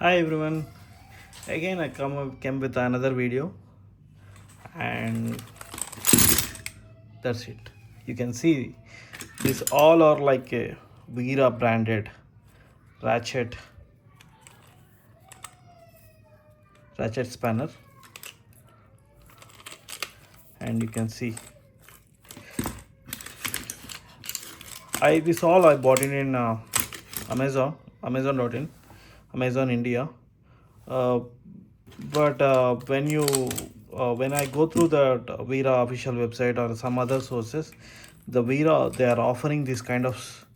Hi everyone, again I came with another video, and that's it. You can see these all are like a Wera branded ratchet spanner, and you can see I bought it in Amazon.in, Amazon India. Uh, but when I go through the Wera official website or some other sources, the Wera, they are offering this kind of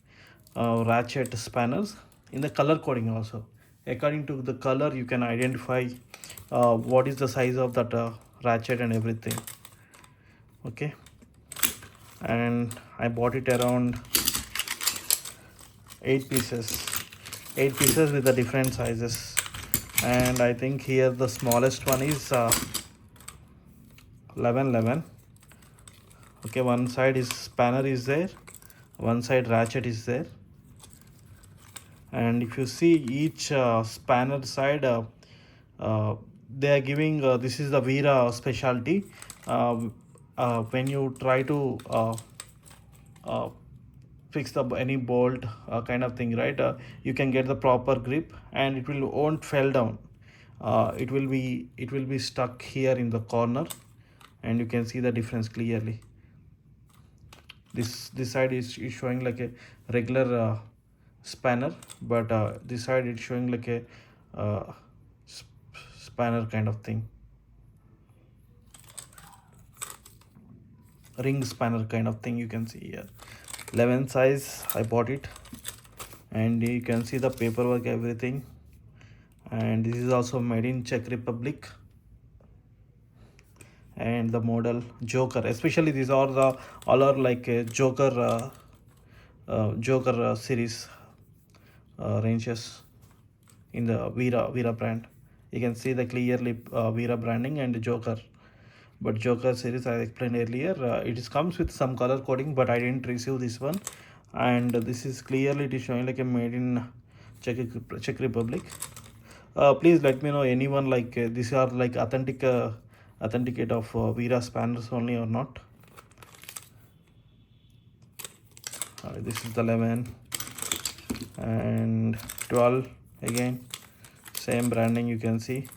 ratchet spanners in the color coding also. According to the color, you can identify what is the size of that ratchet and everything. Okay, and I bought it around 8 pieces, 8 pieces with the different sizes. And I think here the smallest one is 11. Okay, one side is spanner is there, one side ratchet is there, and if you see each spanner side, they are giving this is the Wera specialty. When you try to uh, fix the any bolt kind of thing, right, you can get the proper grip and it will won't fall down. It will be stuck here in the corner, and you can see the difference clearly. This side is showing like a regular spanner, but this side it's showing like a uh, spanner kind of thing, ring spanner kind of thing. You can see here 11 size I bought it, and you can see the paperwork, everything. And this is also made in Czech Republic, and the model Joker, especially these are the all are like a Joker series ranges in the Wera brand. You can see the clearly Wera branding and Joker. But Joker series, I explained earlier, it is comes with some color coding, but I didn't receive this one. And this is clearly, it is showing like a made in Czech Republic. Please let me know anyone like these are like authenticate of Wera spanners only or not. This is the 11 and 12 again, same branding. You can see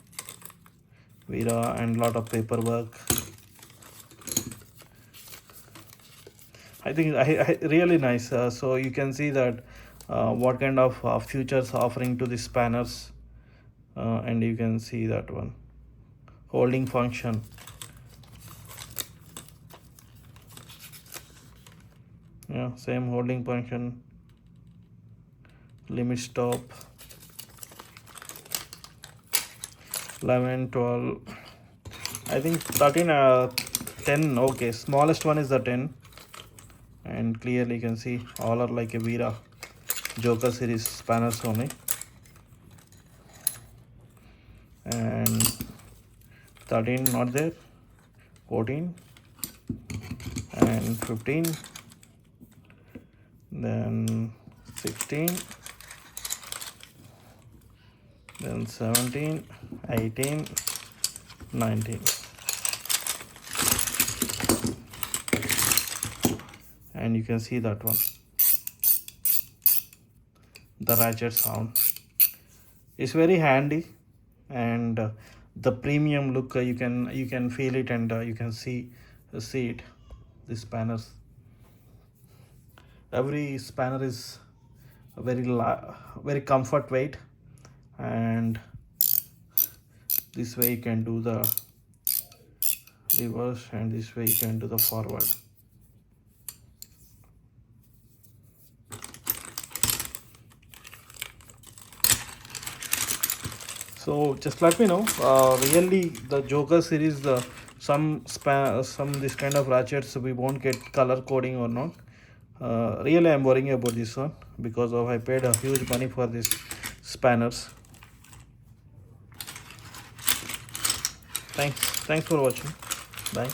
Wera and lot of paperwork. I think really nice. So you can see that what kind of features offering to the spanners, and you can see that one holding function. Yeah, same holding function, limit stop, 11, 12, I think 13, 10. Okay, smallest one is the 10, and clearly you can see all are like a Wera Joker series spanners only. And 13 not there, 14 and 15, then 16, then 17, 18, 19. And you can see that one, the ratchet sound is very handy, and the premium look, you can feel it, and you can see it. These spanners, every spanner is very comfort weight, and this way you can do the reverse, and this way you can do the forward. So just let me know, really the Joker series, some this kind of ratchets we won't get color coding or not. Really I'm worrying about this one because of I paid a huge money for these spanners. Thanks for watching. Bye.